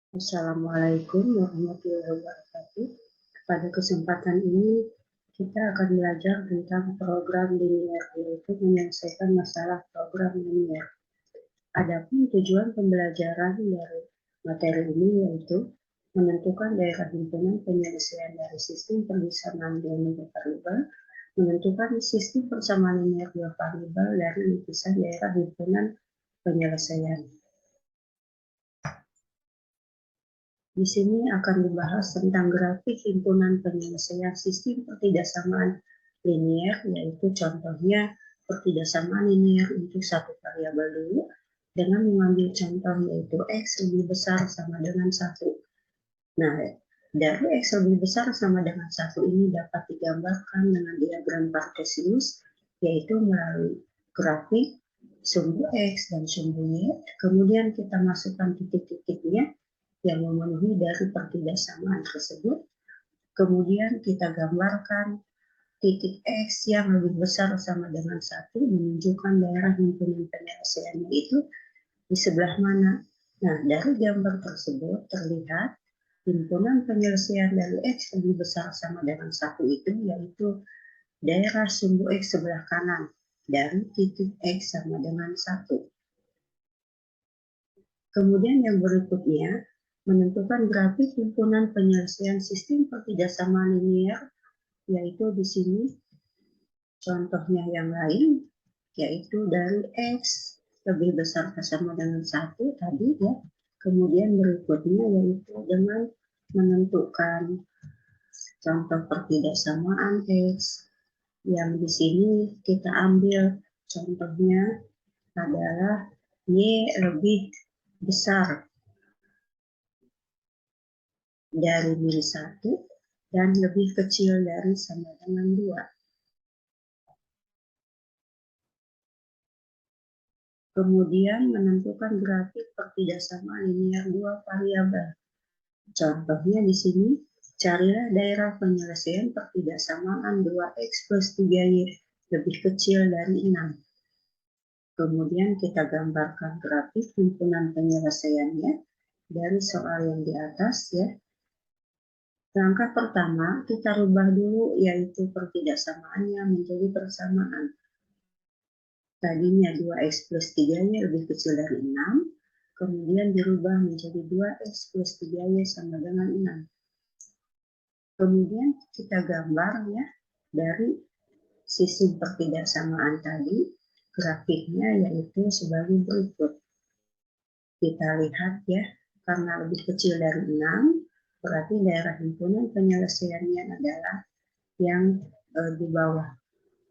Assalamualaikum warahmatullahi wabarakatuh. Pada kesempatan ini, kita akan belajar tentang program linier, yaitu menyelesaikan masalah program linier. Adapun tujuan pembelajaran dari materi ini yaitu menentukan daerah himpunan penyelesaian dari sistem persamaan linier variabel, menentukan sistem persamaan linier dua variabel dari lukisan daerah himpunan penyelesaian. Di sini akan dibahas tentang grafik himpunan penyelesaian sistem pertidaksamaan linier, yaitu contohnya pertidaksamaan linier untuk satu variabel dulu dengan mengambil contoh yaitu X lebih besar sama dengan 1. Nah, dari X lebih besar sama dengan 1 ini dapat digambarkan dengan diagram kartesius, yaitu melalui grafik sumbu X dan sumbu Y, kemudian kita masukkan titik-titiknya yang memenuhi dari pertidaksamaan tersebut. Kemudian kita gambarkan titik X yang lebih besar sama dengan 1 menunjukkan daerah himpunan penyelesaiannya itu di sebelah mana. Nah, dari gambar tersebut terlihat himpunan penyelesaian dari X lebih besar sama dengan 1 itu yaitu daerah sumbu X sebelah kanan dari titik X sama dengan 1. Kemudian yang berikutnya, menentukan grafik himpunan penyelesaian sistem pertidaksamaan linier, yaitu di sini contohnya yang lain, yaitu dari X lebih besar sama dengan 1 tadi ya. Kemudian berikutnya yaitu dengan menentukan contoh pertidaksamaan X, yang di sini kita ambil contohnya adalah Y lebih besar dari min 1 dan lebih kecil dari sama dengan 2. Kemudian menentukan grafik pertidaksamaan linier dua variabel. Contohnya di sini, carilah daerah penyelesaian pertidaksamaan 2x plus 3y lebih kecil dari 6. Kemudian kita gambarkan grafik himpunan penyelesaiannya dari soal yang di atas ya. Langkah pertama, kita rubah dulu yaitu pertidaksamaannya menjadi persamaan. Tadinya 2x plus 3y lebih kecil dari 6, kemudian dirubah menjadi 2x plus 3y sama dengan 6. Kemudian kita gambar ya dari sisi pertidaksamaan tadi, grafiknya yaitu sebagai berikut. Kita lihat ya, karena lebih kecil dari 6, berarti daerah himpunan penyelesaiannya adalah yang di bawah.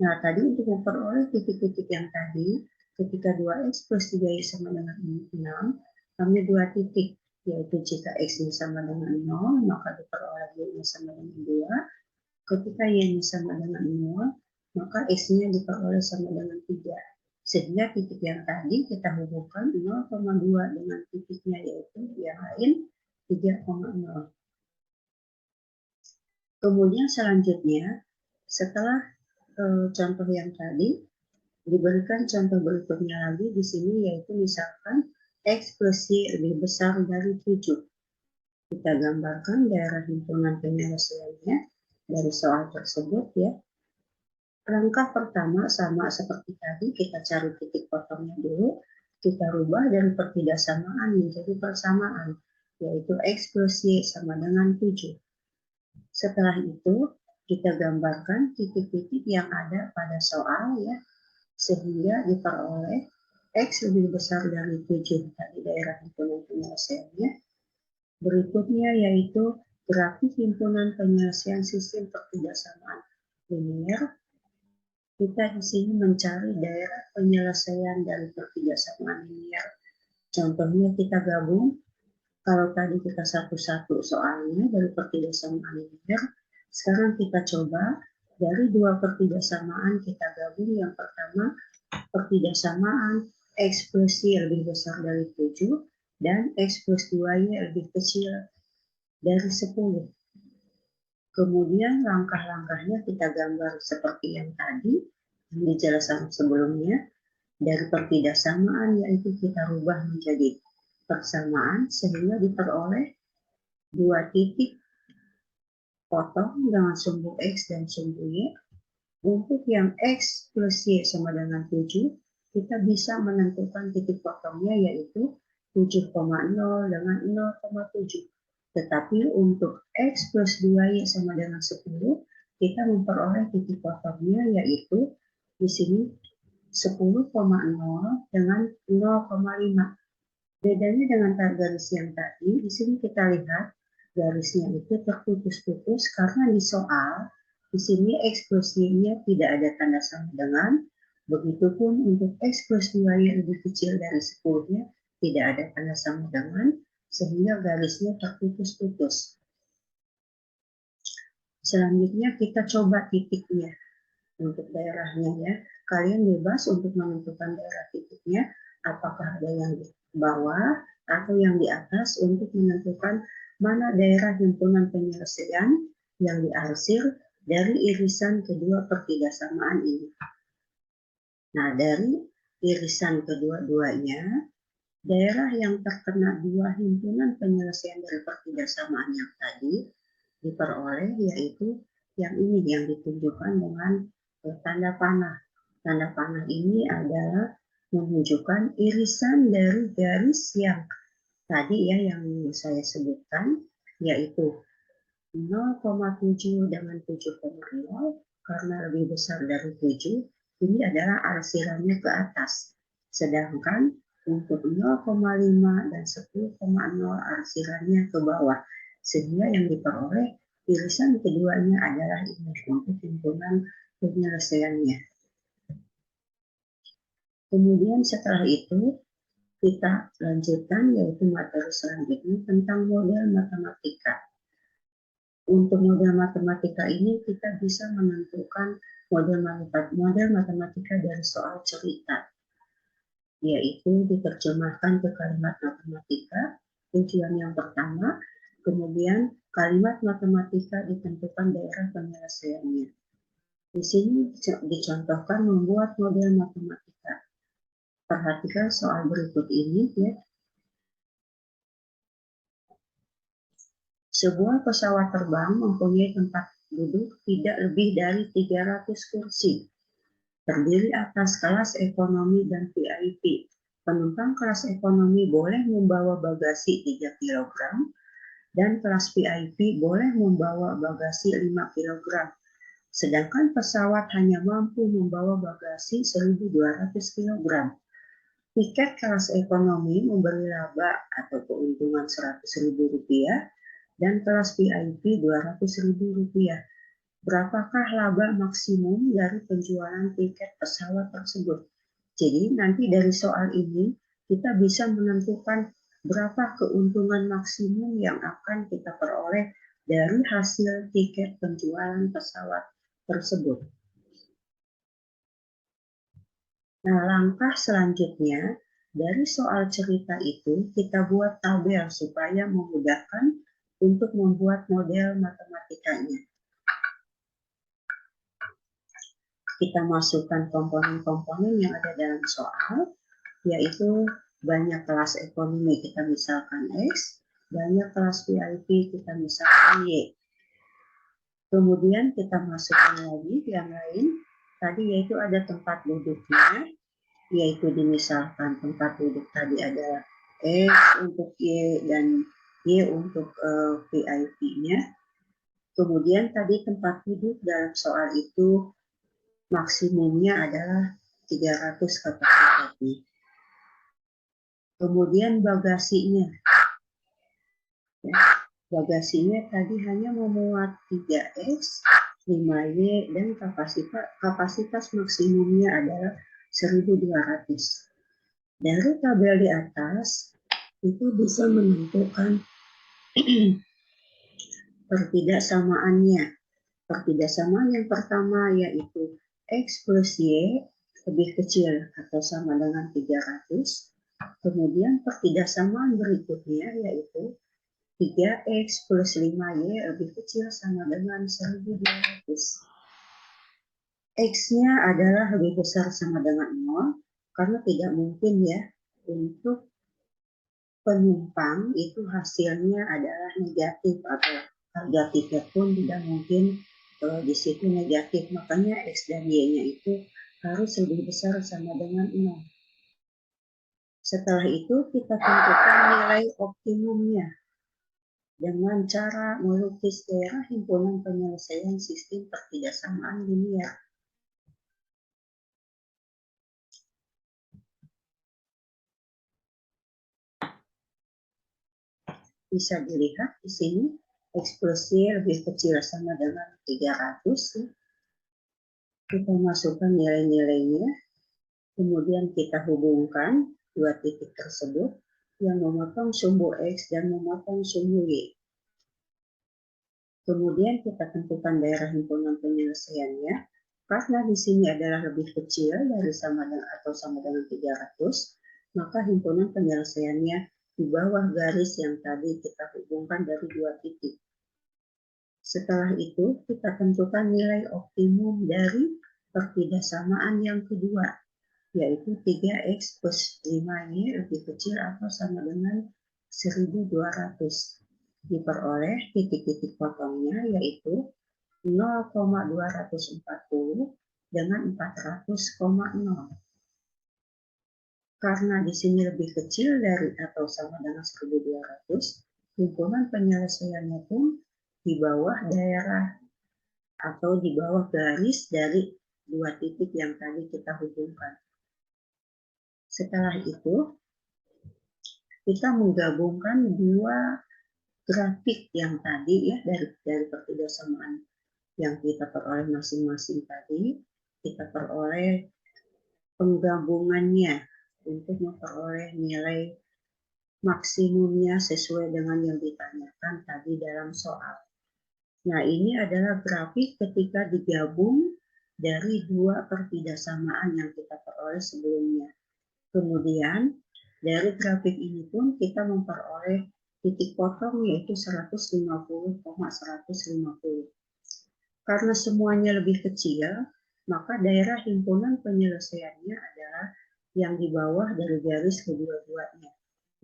Nah, tadi untuk memperoleh titik-titik yang tadi, ketika 2x plus 3y sama dengan 6, ambil 2 titik, yaitu jika x-nya sama dengan 0, maka diperoleh y-nya sama dengan 2. Ketika y-nya sama dengan 0, maka x-nya diperoleh sama dengan 3. Sehingga titik yang tadi kita hubungkan 0,2 dengan titiknya yaitu yang lain 3,0. Kemudian selanjutnya, setelah contoh yang tadi, diberikan contoh berikutnya lagi di sini yaitu misalkan X plus Y lebih besar dari 7. Kita gambarkan daerah himpunan penyelesaiannya dari soal tersebut ya. Langkah pertama sama seperti tadi, kita cari titik potongnya dulu, kita rubah dari pertidaksamaan menjadi persamaan, yaitu X plus Y sama dengan 7. Setelah itu, kita gambarkan titik-titik yang ada pada soal ya, sehingga diperoleh X lebih besar dari 7 dari daerah himpunan penyelesaiannya. Berikutnya yaitu grafik himpunan penyelesaian sistem pertidaksamaan linier. Kita di sini mencari daerah penyelesaian dari pertidaksamaan linier. Contohnya kita gabung, kalau tadi kita satu-satu soalnya dari pertidaksamaan linier, sekarang kita coba dari dua pertidaksamaan kita gabung. Yang pertama, pertidaksamaan X plus Y lebih besar dari 7 dan X plus 2Y lebih kecil dari 10. Kemudian langkah-langkahnya kita gambar seperti yang tadi, yang dijelaskan sebelumnya. Dari pertidaksamaan yaitu kita rubah menjadi persamaan sehingga diperoleh dua titik potong dengan sumbu X dan sumbu Y. Untuk yang X plus Y sama dengan 7, kita bisa menentukan titik potongnya yaitu 7,0 dengan 0,7. Tetapi untuk X plus 2Y sama dengan 10, kita memperoleh titik potongnya yaitu di sini 10,0 dengan 0,5. Bedanya dengan garis yang tadi, di sini kita lihat garisnya itu terputus-putus karena di soal di sini X plus Y-nya tidak ada tanda sama dengan, begitupun untuk X plus 2Y lebih kecil dari 10-nya tidak ada tanda sama dengan, sehingga garisnya terputus-putus. Selanjutnya kita coba titiknya untuk daerahnya ya. Kalian bebas untuk menentukan daerah titiknya, apakah ada yang di bawah atau yang di atas untuk menentukan mana daerah himpunan penyelesaian yang diarsir dari irisan kedua pertidasamaan ini. Nah, dari irisan kedua-duanya, daerah yang terkena dua himpunan penyelesaian dari pertidasamaan yang tadi diperoleh yaitu yang ini yang ditunjukkan dengan tanda panah. Tanda panah ini adalah menunjukkan irisan dari garis yang tadi ya yang saya sebutkan yaitu 0,7 dengan 7,0 karena lebih besar dari 7 ini adalah arsirannya ke atas. Sedangkan untuk 0,5 dan 10,0 arsirannya ke bawah. Sehingga yang diperoleh irisan keduanya adalah ini untuk himpunan penyelesaiannya. Kemudian setelah itu kita lanjutkan yaitu materi selanjutnya tentang model matematika. Untuk model matematika ini kita bisa menentukan model matematika dari soal cerita, yaitu diterjemahkan ke kalimat matematika, tujuan yang pertama, kemudian kalimat matematika ditentukan daerah penyelesaiannya. Di sini dicontohkan membuat model matematika. Perhatikan soal berikut ini ya. Sebuah pesawat terbang mempunyai tempat duduk tidak lebih dari 300 kursi. Terdiri atas kelas ekonomi dan VIP. Penumpang kelas ekonomi boleh membawa bagasi 3 kg dan kelas VIP boleh membawa bagasi 5 kg. Sedangkan pesawat hanya mampu membawa bagasi 1.200 kg. Tiket kelas ekonomi memberi laba atau keuntungan Rp100.000 dan kelas VIP Rp200.000. Berapakah laba maksimum dari penjualan tiket pesawat tersebut? Jadi nanti dari soal ini kita bisa menentukan berapa keuntungan maksimum yang akan kita peroleh dari hasil tiket penjualan pesawat tersebut. Nah, langkah selanjutnya dari soal cerita itu kita buat tabel supaya memudahkan untuk membuat model matematikanya. Kita masukkan komponen-komponen yang ada dalam soal, yaitu banyak kelas ekonomi kita misalkan X, banyak kelas VIP kita misalkan Y. Kemudian kita masukkan lagi yang lain, tadi yaitu ada tempat duduknya, yaitu dimisalkan tempat duduk tadi adalah X untuk Y dan Y untuk VIP-nya. Kemudian tadi tempat duduk dalam soal itu maksimumnya adalah 300 kapasitasnya. Kemudian bagasinya. Ya, bagasinya tadi hanya memuat 3X, 5Y, dan kapasitas maksimumnya adalah 1.200. Dari tabel di atas, itu bisa menentukan pertidaksamaannya. Pertidaksamaan yang pertama yaitu X plus Y lebih kecil atau sama dengan 300. Kemudian pertidaksamaan berikutnya yaitu 3X plus 5Y lebih kecil sama dengan 1.200. X-nya adalah lebih besar sama dengan 0 karena tidak mungkin ya untuk penumpang itu hasilnya adalah negatif atau harga tiket pun tidak mungkin di situ negatif, makanya X dan Y-nya itu harus lebih besar sama dengan 0. Setelah itu kita tentukan nilai optimumnya dengan cara melukis daerah himpunan penyelesaian sistem pertidaksamaan linear. Bisa dilihat di sini ekspresi lebih kecil sama dengan 300. Kita masukkan nilai-nilainya, kemudian kita hubungkan dua titik tersebut yang memotong sumbu X dan memotong sumbu Y. Kemudian kita tentukan daerah himpunan penyelesaiannya. Karena di sini adalah lebih kecil dari sama dengan atau sama dengan 300, maka himpunan penyelesaiannya di bawah garis yang tadi kita hubungkan dari dua titik. Setelah itu, kita tentukan nilai optimum dari pertidaksamaan yang kedua, yaitu 3X plus 5Y lebih kecil atau sama dengan 1200. Diperoleh titik-titik potongnya yaitu 0,240 dengan 400,0. Karena di sini lebih kecil dari atau sama dengan 1200, himpunan penyelesaiannya pun di bawah daerah atau di bawah garis dari dua titik yang tadi kita hubungkan. Setelah itu, kita menggabungkan dua grafik yang tadi ya dari pertidaksamaan yang kita peroleh masing-masing tadi, kita peroleh penggabungannya untuk memperoleh nilai maksimumnya sesuai dengan yang ditanyakan tadi dalam soal. Nah, ini adalah grafik ketika digabung dari dua pertidaksamaan yang kita peroleh sebelumnya. Kemudian, dari grafik ini pun kita memperoleh titik potong yaitu 150,150. Karena semuanya lebih kecil, maka daerah himpunan penyelesaiannya adalah yang di bawah dari garis kedua-duanya,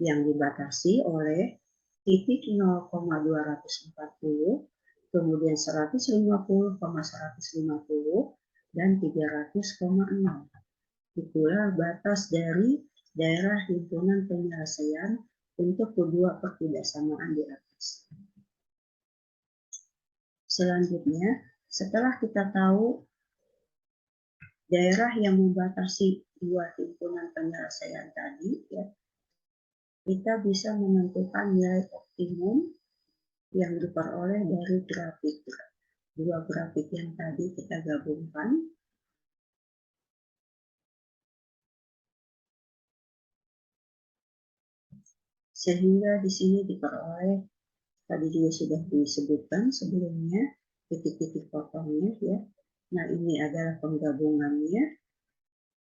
yang dibatasi oleh titik 0,240, kemudian 150,150, dan 300,0. Itulah batas dari daerah himpunan penyelesaian untuk kedua pertidaksamaan di atas. Selanjutnya, setelah kita tahu daerah yang membatasi dua himpunan penyelesaian tadi, ya, kita bisa menentukan nilai optimum yang diperoleh dari grafik. Dua grafik yang tadi kita gabungkan. Sehingga di sini diperoleh, tadi juga sudah disebutkan sebelumnya, titik-titik potongnya ya. Nah, ini adalah penggabungannya.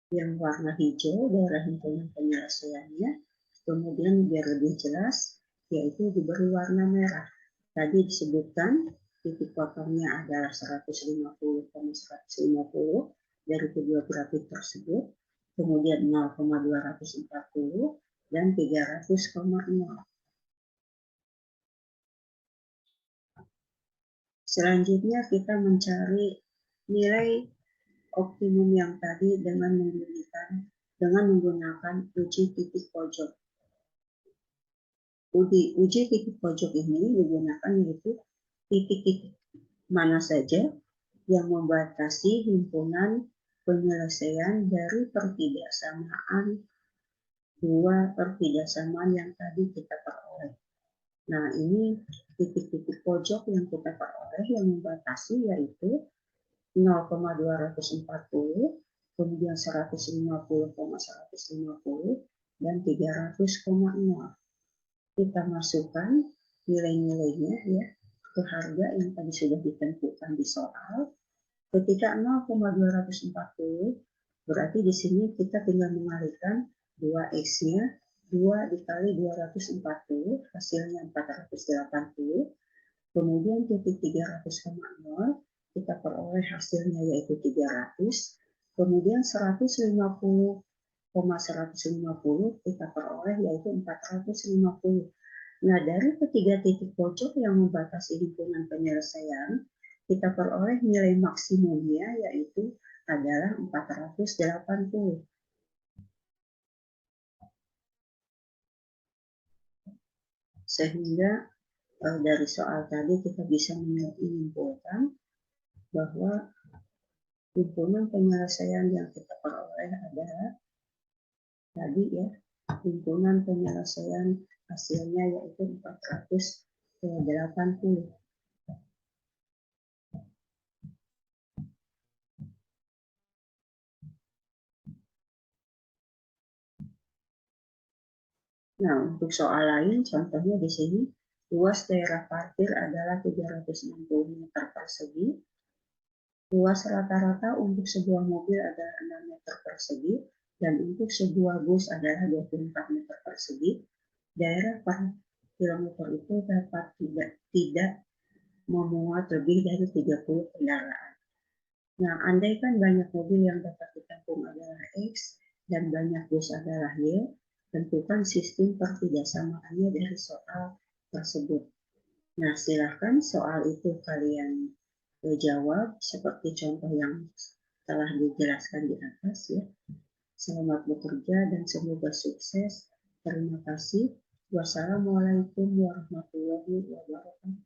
Yang warna hijau daerah himpunan penyelesaiannya, kemudian biar lebih jelas yaitu diberi warna merah. Tadi disebutkan titik potongnya adalah 150,150 dari kedua grafik tersebut, kemudian 0,240 dan 300,0. Selanjutnya kita mencari nilai optimum yang tadi dengan menggunakan uji titik pojok. Uji titik pojok ini digunakan yaitu titik-titik mana saja yang membatasi himpunan penyelesaian dari pertidaksamaan dua pertidaksamaan yang tadi kita peroleh. Nah, ini titik-titik pojok yang kita peroleh yang membatasi yaitu 0,240, kemudian 150,150, dan 300,0. Kita masukkan nilai-nilainya ya ke harga yang tadi sudah ditentukan di soal. Ketika 0,240, berarti di sini kita tinggal mengalihkan 2x-nya, 2 dikali 240, hasilnya 480. Kemudian titik 300,0, kita peroleh hasilnya yaitu 300. Kemudian 150,150 kita peroleh yaitu 450. Nah, dari ketiga titik pojok yang membatasi himpunan penyelesaian, kita peroleh nilai maksimumnya yaitu adalah 480. Sehingga dari soal tadi kita bisa menyimpulkan bahwa himpunan penyelesaian yang kita peroleh adalah tadi ya, himpunan penyelesaian hasilnya yaitu 480. Nah, untuk soal lain, contohnya di sini, luas daerah parkir adalah 360 meter persegi. Luas rata-rata untuk sebuah mobil adalah 6 meter persegi, dan untuk sebuah bus adalah 24 meter persegi. Daerah per kilometer itu dapat tidak memuat lebih dari 30 kendaraan. Nah, andaikan banyak mobil yang dapat ditampung adalah X dan banyak bus adalah Y, tentukan sistem pertidaksamaan dari soal tersebut. Nah, silakan soal itu kalian jawab seperti contoh yang telah dijelaskan di atas ya. Selamat bekerja dan semoga sukses. Terima kasih. Wassalamualaikum warahmatullahi wabarakatuh.